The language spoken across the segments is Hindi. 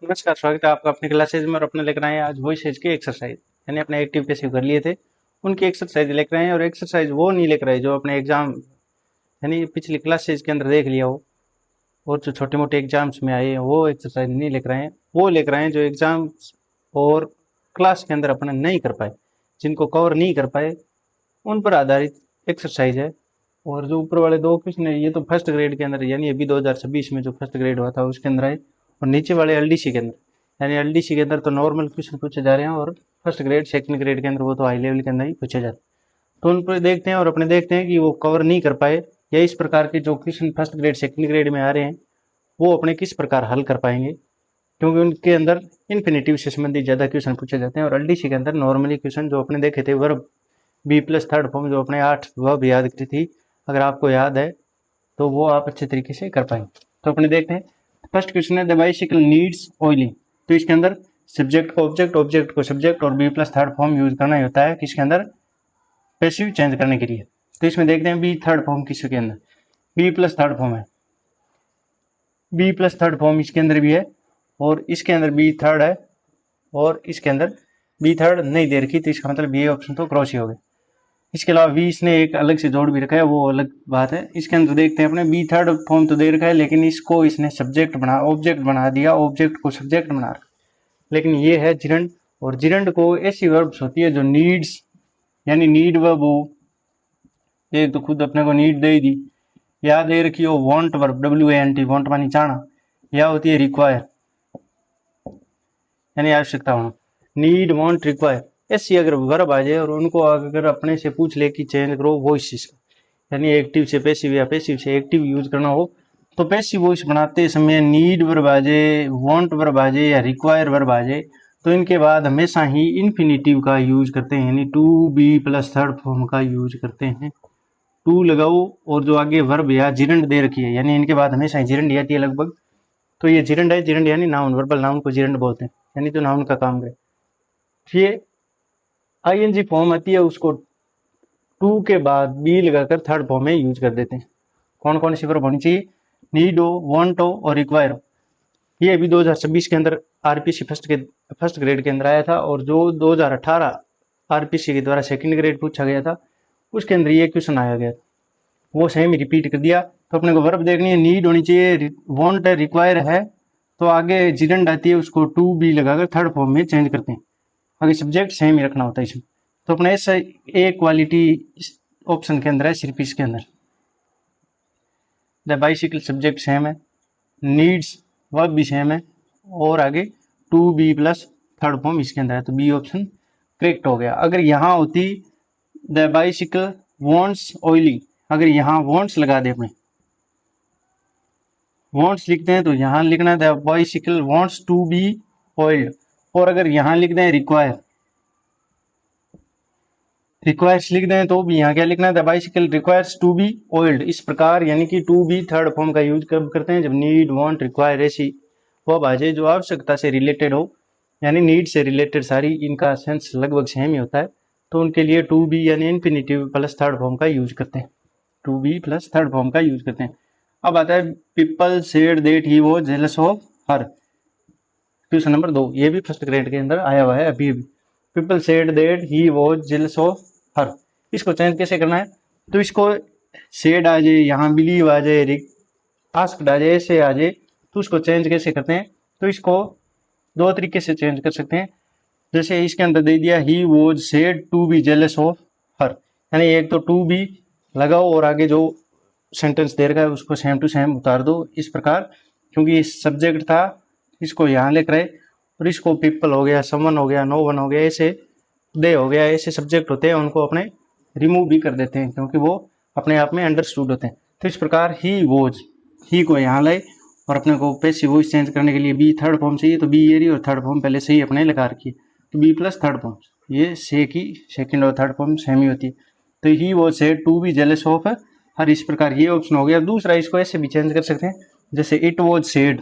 नमस्कार, स्वागत है आपका अपनी क्लासेज में। और अपने लेकर आए हैं आज वॉइस एज की एक्सरसाइज, यानी अपने एक्टिव पैसिव कर लिए थे उनकी एक्सरसाइज लेकर आए हैं। और एक्सरसाइज वो नहीं लेकर आए जो अपने एग्जाम यानी पिछली क्लासेज के अंदर देख लिया हो और जो छोटे मोटे एग्जाम्स में आए हैं वो एक्सरसाइज नहीं लेकर आए हैं। वो लेकर आए हैं जो एग्जाम्स और क्लास के अंदर अपने नहीं कर पाए, जिनको कवर नहीं कर पाए, उन पर आधारित एक्सरसाइज है। और जो ऊपर वाले दो क्वेश्चन है ये तो फर्स्ट ग्रेड के अंदर यानी अभी 2026 में जो फर्स्ट ग्रेड हुआ था उसके अंदर आए, और नीचे वाले एलडीसी के अंदर यानी एलडीसी के अंदर तो नॉर्मल क्वेश्चन पूछे जा रहे हैं, और फर्स्ट ग्रेड सेकंड ग्रेड के अंदर वो तो हाई लेवल के अंदर ही पूछे जाते हैं। तो उन पर देखते हैं और अपने देखते हैं कि वो कवर नहीं कर पाए या इस प्रकार के जो question first grade second grade में आ रहे हैं वो अपने किस प्रकार हल कर पाएंगे, क्योंकि उनके अंदर इन्फिनेटिव से संबंधित ज़्यादा क्वेश्चन पूछे जाते हैं। और एलडीसी के अंदर नॉर्मली क्वेश्चन जो अपने देखे थे verb B plus third form जो अपने 8 वर्ब याद की थी, अगर आपको याद है तो वो आप अच्छे तरीके से कर पाएंगे। तो अपने देखते हैं फर्स्ट क्वेश्चन है द बाइसिकल नीड्स ऑयलिंग। तो इसके अंदर सब्जेक्ट को ऑब्जेक्ट, ऑब्जेक्ट को सब्जेक्ट और be plus third form use करना ही होता है किसके अंदर, पैसिव चेंज करने के लिए। तो इसमें देखते हैं बी थर्ड फॉर्म किसके अंदर, बी प्लस थर्ड फॉर्म है, बी प्लस थर्ड फॉर्म इसके अंदर भी है और इसके अंदर बी थर्ड है और इसके अंदर बी थर्ड नहीं दे रखी, तो इसका मतलब ये ऑप्शन तो क्रॉस ही हो गए। इसके अलावा बी इसने एक अलग से जोड़ भी रखा है, वो अलग बात है। इसके अंदर देखते हैं अपने बी थर्ड फॉर्म तो दे रखा है लेकिन इसको इसने सब्जेक्ट बना ऑब्जेक्ट बना दिया, ऑब्जेक्ट को सब्जेक्ट बना रखा। लेकिन ये है जिरंड, और जिरंड को ऐसी वर्ब्स होती है जो नीड्स यानी नीड वर्ब हो, एक तो खुद अपने को नीड दे दी, या दे रखी हो वांट वर्ब WANT वांट मानी चाहना, या होती है रिक्वायर यानी आवश्यकता होना। नीड वांट रिक्वायर ऐसी अगर वर्ब आ जाए और उनको अगर अपने से पूछ ले कि चेंज करो वॉइस यानी एक्टिव से पैसिव या पैसिव से एक्टिव यूज करना हो, तो पैसिव वॉइस बनाते समय नीड वर्ब आ जाए, वांट वर्ब आ जाए या रिक्वायर वर्ब आ जाए, तो इनके बाद हमेशा ही इन्फिनेटिव का यूज करते हैं, यानी to be plus third form का यूज करते हैं। टू लगाओ और जो आगे वर्ब या जिरंड दे रखी है यानी इनके बाद हमेशा जिरंड आती है लगभग, तो ये जिरंड है। जिरंड यानी नाउन, वर्बल नाउन को जिरंड बोलते हैं, यानी जो नाउन का काम करे। ये आईएनजी फॉर्म आती है उसको टू के बाद बी लगाकर थर्ड फॉर्म में यूज कर देते हैं। कौन कौन सी वर्ब होनी चाहिए, नीड हो, वांट हो और रिक्वायर हो। ये अभी 2026 के अंदर आरपीसी फर्स्ट ग्रेड के अंदर आया था, और जो 2018 आरपीसी के द्वारा सेकंड ग्रेड पूछा गया था उसके अंदर ये क्वेश्चन आया गया था, वो सेम रिपीट कर दिया। तो अपने को वर्ब देखनी है, नीड होनी चाहिए, वांट है, रिक्वायर है, तो आगे जिरंड आती है उसको टू बी लगाकर थर्ड फॉर्म में चेंज करते हैं। आगे सब्जेक्ट सेम ही रखना होता है इसमें। तो अपने ऐसा एक क्वालिटी ऑप्शन के अंदर है, सिर्फ इसके अंदर द बाइसिकल सब्जेक्ट सेम है, नीड्स वर्ब भी सेम है, और आगे to be plus third form इसके अंदर है, तो बी ऑप्शन करेक्ट हो गया। अगर यहाँ होती द बाइसिकल वांट्स ऑयलिंग, अगर यहाँ वांट्स लगा दे, अपने वांट्स लिखते हैं तो यहाँ लिखना है the bicycle wants to be oiled, और अगर यहाँ लिख दें रिक्वायर्स लिख दें तो भी यहाँ क्या लिखना है, the bicycle requires to be oiled. इस प्रकार यानी कि टू बी थर्ड फॉर्म का यूज कब करते हैं, जब नीड वांट रिक्वायर ऐसी वर्ब आ जाए जो आवश्यकता से रिलेटेड हो, यानी नीड से रिलेटेड सारी इनका सेंस लगभग सेम ही होता है, तो उनके लिए टू बी यानी इन्फिनेटिव प्लस थर्ड फॉर्म का यूज करते हैं, to be plus third form का यूज करते हैं। अब आता है people said that he was jealous of her, question number 2, ये भी फर्स्ट ग्रेड के अंदर आया हुआ है अभी। People said that he was jealous of हर, इसको चेंज कैसे करना है, तो इसको सेड आ जाए, यहाँ बिलीव आ जाए, आस्क्ड आ जाए, ऐसे आ जाए, तो उसको चेंज कैसे करते हैं, तो इसको दो तरीके से चेंज कर सकते हैं। जैसे इसके अंदर दे दिया he was said to be jealous of her, यानी एक तो टू बी लगाओ और आगे जो सेंटेंस दे रखा है उसको सेम टू सेम उतार दो इस प्रकार, क्योंकि सब्जेक्ट था इसको यहाँ लेकर आए, और इसको पीपल हो गया, समवन हो गया, नो वन हो गया, ऐसे दे हो गया, ऐसे सब्जेक्ट होते हैं उनको अपने रिमूव भी कर देते हैं क्योंकि वो अपने आप में अंडरस्टूड होते हैं। तो इस प्रकार ही वोज, ही को यहाँ लाए और अपने को पैसिव वॉइस चेंज करने के लिए बी थर्ड फॉर्म चाहिए, तो बी ये रही और थर्ड फॉर्म पहले से ही अपने लगा रखी है, तो बी प्लस थर्ड फॉर्म, ये से की सेकंड और थर्ड फॉर्म सेम ही होती है। तो he was said to be jealous of her, इस प्रकार ये ऑप्शन हो गया। दूसरा इसको ऐसे भी चेंज कर सकते हैं, जैसे it was said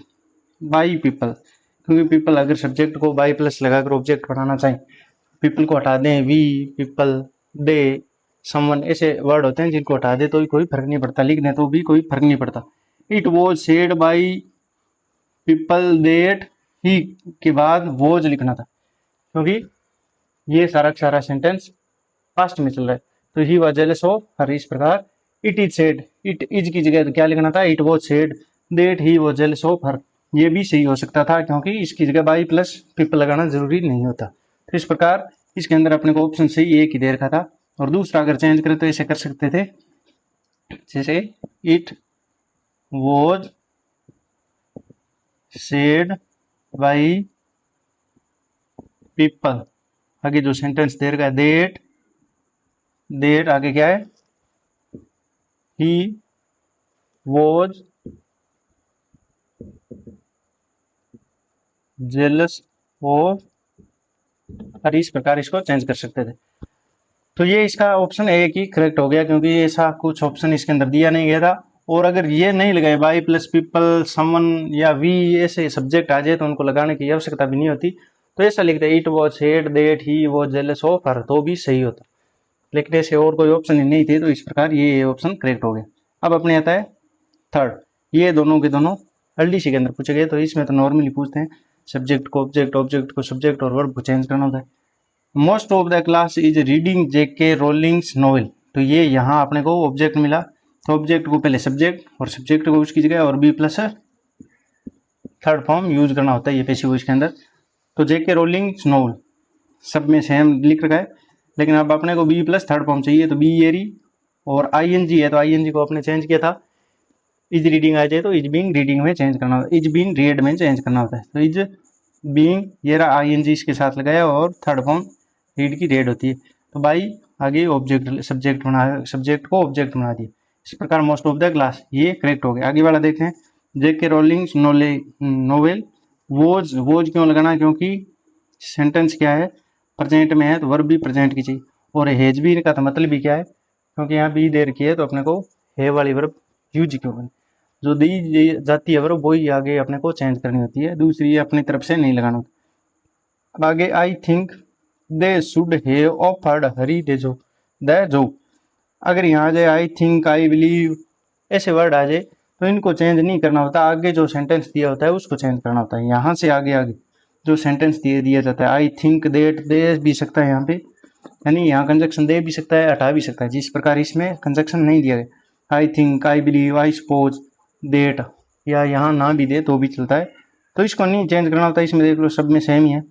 by people, क्योंकि पीपल अगर सब्जेक्ट को बाई प्लस लगाकर ऑब्जेक्ट बनाना चाहें, पीपल को हटा दें, वी, पीपल, दे, समवन ऐसे वर्ड होते हैं जिनको हटा दे तो भी कोई फर्क नहीं पड़ता, लिख दें तो भी कोई फर्क नहीं पड़ता। It was said by people that he के बाद वॉज लिखना था, क्योंकि ये सारा सेंटेंस पास्ट में चल रहा है। तो he was jealous of her, इस प्रकार it is said, it is की जगह तो क्या लिखना था, it was said that he was jealous of हर। ये भी सही हो सकता था, क्योंकि इसकी जगह बाई प्लस पीपल लगाना जरूरी नहीं होता। तो इस प्रकार इसके अंदर अपने को ऑप्शन सही एक ही दे रखा था। और दूसरा अगर चेंज करें तो ऐसे कर सकते थे, जैसे it was said by people, आगे जो सेंटेंस दे रखा है देट आगे क्या है, he was jealous of her, इस प्रकार इसको चेंज कर सकते थे। तो ये इसका ऑप्शन एक ही करेक्ट हो गया, क्योंकि ऐसा कुछ ऑप्शन इसके अंदर दिया नहीं गया था। और अगर ये नहीं लगाए बाई प्लस पीपल समवन या वी ऐसे सब्जेक्ट आ जाए तो उनको लगाने की आवश्यकता भी नहीं होती। तो ऐसा लिखते it was said that he was jealous of हर, तो भी सही होता। लेकिन ऐसे और कोई ऑप्शन ही नहीं थे, तो इस प्रकार ये ऑप्शन करेक्ट हो गया। अब अपने आता है थर्ड, ये दोनों के दोनों एलडीसी के अंदर पूछे गए। तो इसमें तो नॉर्मली पूछते हैं सब्जेक्ट को ऑब्जेक्ट, ऑब्जेक्ट को सब्जेक्ट और वर्ब को चेंज करना होता है। Most of the class is reading JK Rawlings novel. तो ये यहाँ अपने को ऑब्जेक्ट मिला, तो ऑब्जेक्ट को पहले सब्जेक्ट और सब्जेक्ट को उसकी जगह और be plus third form use करना होता है ये पैसिव वॉइस के अंदर। तो जेके रोलिंग्स नॉवेल सब में सेम लिख रखा है, लेकिन अब अपने को बी प्लस थर्ड फॉर्म चाहिए। तो बी एरी और आईएनजी है, तो आईएनजी को अपने चेंज किया था, इज रीडिंग आ जाए तो इज बीइंग रीडिंग में चेंज करना होता है, इज बीइंग रीड में चेंज करना होता है। तो इज बीइंग ये रहा आईएनजी इसके साथ लगाया और थर्ड फॉर्म रीड की रेड होती है। तो बाई आगे ऑब्जेक्ट सब्जेक्ट बना, सब्जेक्ट को ऑब्जेक्ट बना दिया। इस प्रकार मोस्ट ऑफ द क्लास ये करेक्ट हो गया। आगे वाला देखते हैं, जेके रोलिंग नोवेल वोज क्यों लगाना, क्योंकि सेंटेंस क्या है प्रेजेंट में है, तो वर्ब भी प्रेजेंट की चाहिए। और हेज भी का तो मतलब भी क्या है, क्योंकि यहाँ बी दे रखी है, तो अपने को है वाली वर्ब यूज क्यों करनी, जो दी जाती है वर्ब वही आगे अपने को चेंज करनी होती है, दूसरी अपनी तरफ से नहीं लगाना। अब आगे I think they should have offered hurry they जो द जो, अगर यहाँ आ जाए आई थिंक आई बिलीव ऐसे वर्ड आ जाए तो इनको चेंज नहीं करना होता, आगे जो सेंटेंस दिया होता है उसको चेंज करना होता है। यहाँ से आगे आगे जो सेंटेंस दिया जाता है, आई थिंक देट दे भी सकता है यहाँ पे, यानी यहाँ कंजक्शन दे भी सकता है हटा भी सकता है, जिस प्रकार इसमें कंजक्शन नहीं दिया गया। I think I believe I suppose that, या यहाँ ना भी दे तो भी चलता है, तो इसको नहीं चेंज करना होता। इसमें देख लो सब में सेम ही है,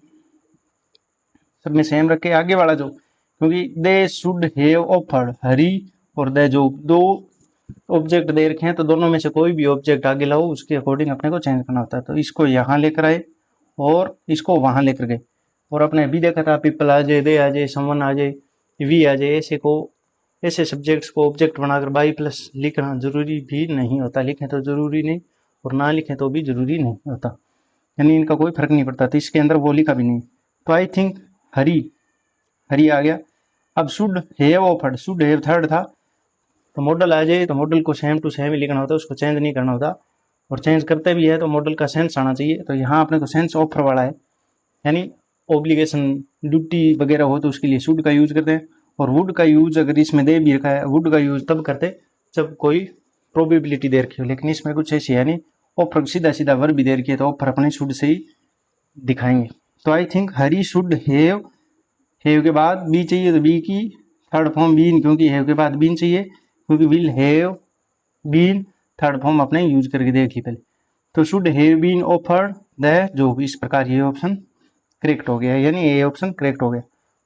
सब में सेम रखे। आगे वाला जो, क्योंकि दे शुड हैव ऑफर्ड हरी और दे जो दो ऑब्जेक्ट दे रखे हैं, तो दोनों में से कोई भी ऑब्जेक्ट आगे लाओ उसके अकॉर्डिंग अपने को चेंज करना होता है। तो इसको यहाँ लेकर आए और इसको वहाँ लेकर गए, और अपने अभी देखा था पीपल आ जाए, दे आ जाए, समवन आ जाए, वी आ जाए, ऐसे सब्जेक्ट्स को ऑब्जेक्ट बनाकर बाई प्लस लिखना जरूरी भी नहीं होता। लिखें तो जरूरी नहीं और ना लिखें तो भी जरूरी नहीं होता, यानी इनका कोई फर्क नहीं पड़ता। तो इसके अंदर वो लिखा भी नहीं। तो आई थिंक हरी आ गया। अब should have offered, should have third था, तो मॉडल आ जाए तो मॉडल को सेम टू सेम ही लिखना होता है, उसको चेंज नहीं करना होता। और चेंज करते भी है तो मॉडल का सेंस आना चाहिए। तो यहाँ अपने को सेंस ऑफर वाला है, यानी ऑब्लिगेशन ड्यूटी वगैरह हो तो उसके लिए शुड का यूज करते हैं। और वुड का यूज अगर इसमें दे भी रखा है, वुड का यूज तब करते जब कोई प्रोबेबिलिटी दे रखी हो, लेकिन इसमें कुछ ऐसी है नहीं, ऑफर सीधा सीधा वर्ब भी दे रखी है, तो ऑफर अपने शुड से ही दिखाएंगे। तो I think Hari should have के बाद बी चाहिए, तो बी की थर्ड फॉर्म बीन, क्योंकि हैव के बाद बीन चाहिए, क्योंकि will have been third form अपने यूज करके देख ली पहले। तो should have been offered the job, इस प्रकार ये ऑप्शन करेक्ट हो गया, यानी ये ऑप्शन करेक्ट हो गया।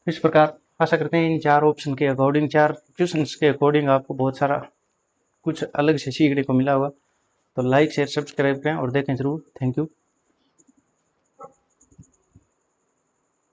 इस प्रकार आशा करते हैं इन चार ऑप्शन के अकॉर्डिंग, चार क्वेश्चंस के अकॉर्डिंग आपको बहुत सारा कुछ अलग से सीखने को मिला होगा। तो लाइक शेयर सब्सक्राइब करें और देखें जरूर। Thank you.